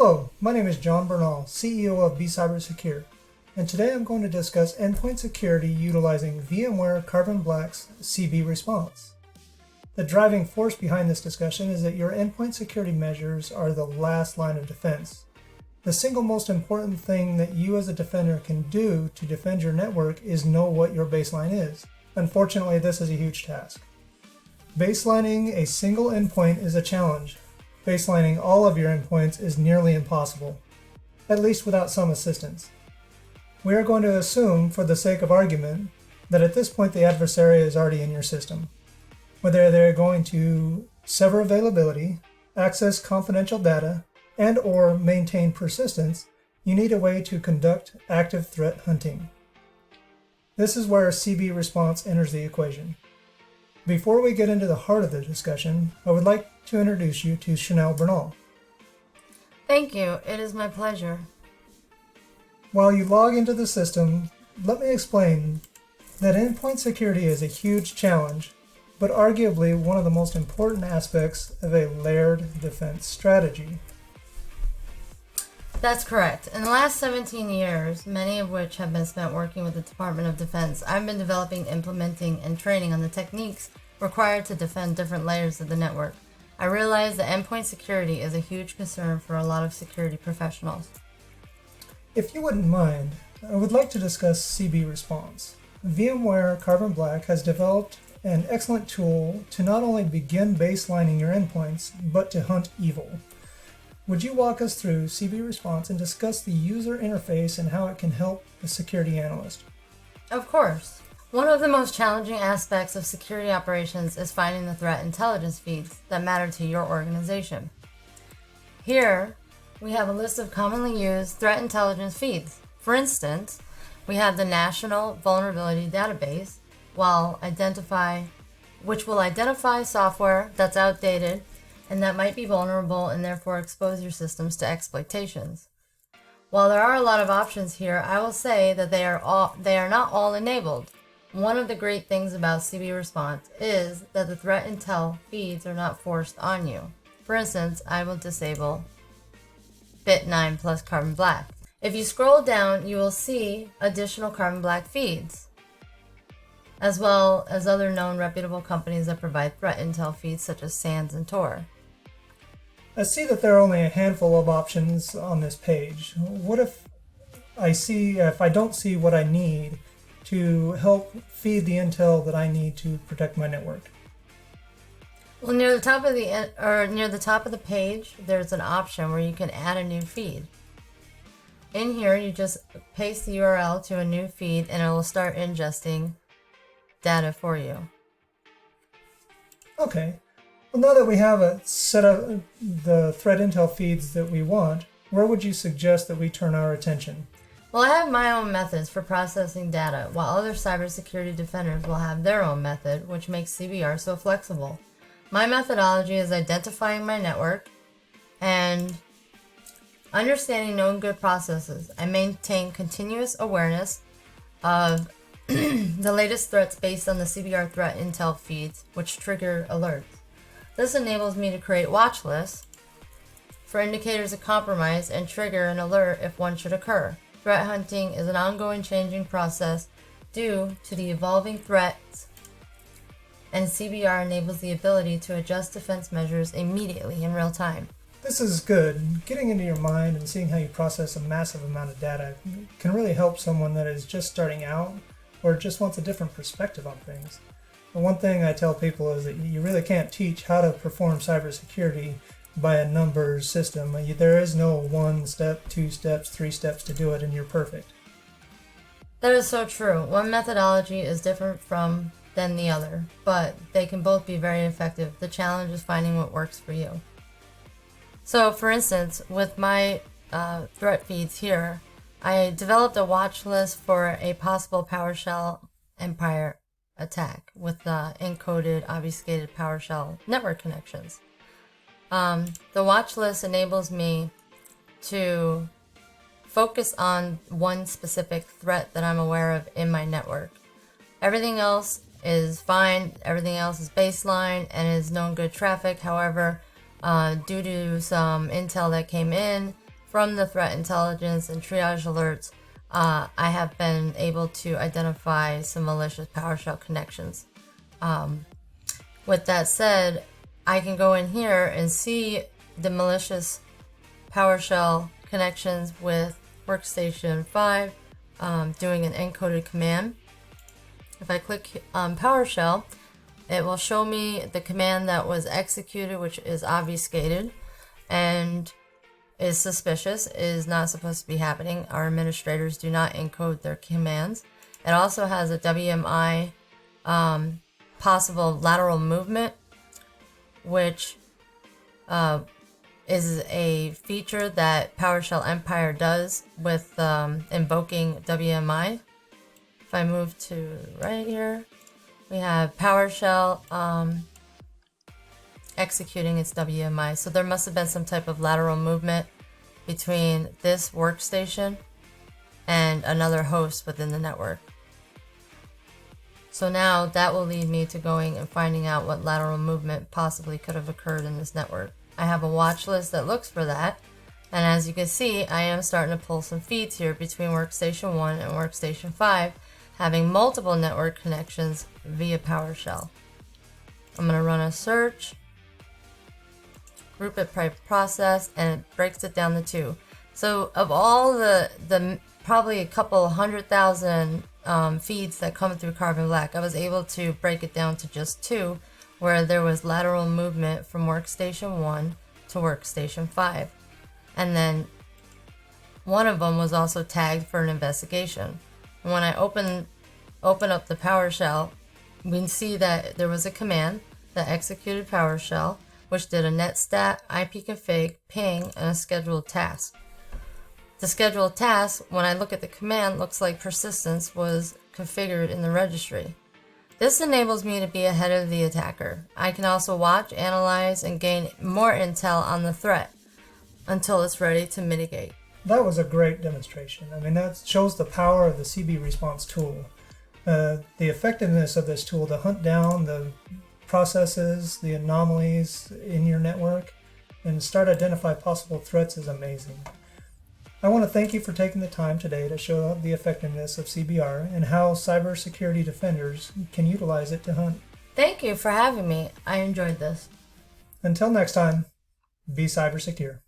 Hello, my name is John Bernal, CEO of bCybersecure, and today I'm going to discuss endpoint security utilizing VMware Carbon Black's CB response. The driving force behind this discussion is that your endpoint security measures are the last line of defense. The single most important thing that you as a defender can do to defend your network is know what your baseline is. Unfortunately, this is a huge task. Baselining a single endpoint is a challenge. Baselining all of your endpoints is nearly impossible, at least without some assistance. We are going to assume, for the sake of argument, that at this point the adversary is already in your system. Whether they're going to sever availability, access confidential data, and/or maintain persistence, you need a way to conduct active threat hunting. This is where CB response enters the equation. Before we get into the heart of the discussion, I would like to introduce you to Chanel Bernal. Thank you. It is my pleasure. While you log into the system, let me explain that endpoint security is a huge challenge, but arguably one of the most important aspects of a layered defense strategy. That's correct. In the last 17 years, many of which have been spent working with the Department of Defense, I've been developing, implementing, and training on the techniques required to defend different layers of the network. I realize that endpoint security is a huge concern for a lot of security professionals. If you wouldn't mind, I would like to discuss CB response. VMware Carbon Black has developed an excellent tool to not only begin baselining your endpoints, but to hunt evil. Would you walk us through CB response and discuss the user interface and how it can help the security analyst? Of course. One of the most challenging aspects of security operations is finding the threat intelligence feeds that matter to your organization. Here, we have a list of commonly used threat intelligence feeds. For instance, we have the National Vulnerability Database, which will identify software that's outdated and that might be vulnerable and therefore expose your systems to exploitations. While there are a lot of options here, I will say that they are not all enabled. One of the great things about CB response is that the threat intel feeds are not forced on you. For instance, I will disable Bit9 plus Carbon Black. If you scroll down, you will see additional Carbon Black feeds, as well as other known reputable companies that provide threat intel feeds such as SANS and Tor. I see that there are only a handful of options on this page. What if I don't see what I need to help feed the intel that I need to protect my network? Well, near the top of the page, there's an option where you can add a new feed. In here, you just paste the URL to a new feed and it will start ingesting data for you. Okay. Well, now that we have a set of the threat intel feeds that we want, where would you suggest that we turn our attention? Well, I have my own methods for processing data, while other cybersecurity defenders will have their own method, which makes CBR so flexible. My methodology is identifying my network and understanding known good processes. I maintain continuous awareness of the latest threats based on the CBR threat intel feeds, which trigger alerts. This enables me to create watch lists for indicators of compromise and trigger an alert if one should occur. Threat hunting is an ongoing changing process due to the evolving threats, and CBR enables the ability to adjust defense measures immediately in real time. This is good. Getting into your mind and seeing how you process a massive amount of data can really help someone that is just starting out or just wants a different perspective on things. The one thing I tell people is that you really can't teach how to perform cybersecurity by a numbers system. There is no 1 step, 2 steps, 3 steps to do it and you're perfect. That is so true. One methodology is different than the other, but they can both be very effective. The challenge is finding what works for you. So, for instance, with my threat feeds here, I developed a watch list for a possible PowerShell Empire attack with encoded, obfuscated PowerShell network connections. The watch list enables me to focus on one specific threat that I'm aware of in my network. Everything else is fine, everything else is baseline and is known good traffic. However, due to some intel that came in, from the threat intelligence and triage alerts, I have been able to identify some malicious PowerShell connections. With that said, I can go in here and see the malicious PowerShell connections with Workstation 5 doing an encoded command. If I click on PowerShell, it will show me the command that was executed, which is obfuscated and is suspicious, is not supposed to be happening. Our administrators do not encode their commands. It also has a WMI possible lateral movement, which is a feature that PowerShell Empire does with invoking WMI. If I move to right here, we have PowerShell executing its WMI. So there must have been some type of lateral movement between this workstation and another host within the network. So now that will lead me to going and finding out what lateral movement possibly could have occurred in this network. I have a watch list that looks for that, and as you can see, I am starting to pull some feeds here between Workstation 1 and Workstation 5, having multiple network connections via PowerShell. I'm going to run a search, group it by process, and it breaks it down to 2. So of all the probably a couple 100,000 feeds that come through Carbon Black, I was able to break it down to just 2, where there was lateral movement from Workstation 1 to Workstation 5. And then one of them was also tagged for an investigation. And when I open up the PowerShell, we can see that there was a command that executed PowerShell, which did a netstat, ipconfig, ping, and a scheduled task. The scheduled task, when I look at the command, looks like persistence was configured in the registry. This enables me to be ahead of the attacker. I can also watch, analyze, and gain more intel on the threat until it's ready to mitigate. That was a great demonstration. I mean, that shows the power of the CB response tool. The effectiveness of this tool to hunt down the processes, the anomalies in your network, and start identify possible threats is amazing. I want to thank you for taking the time today to show the effectiveness of CBR and how cybersecurity defenders can utilize it to hunt. Thank you for having me. I enjoyed this. Until next time, be cyber secure.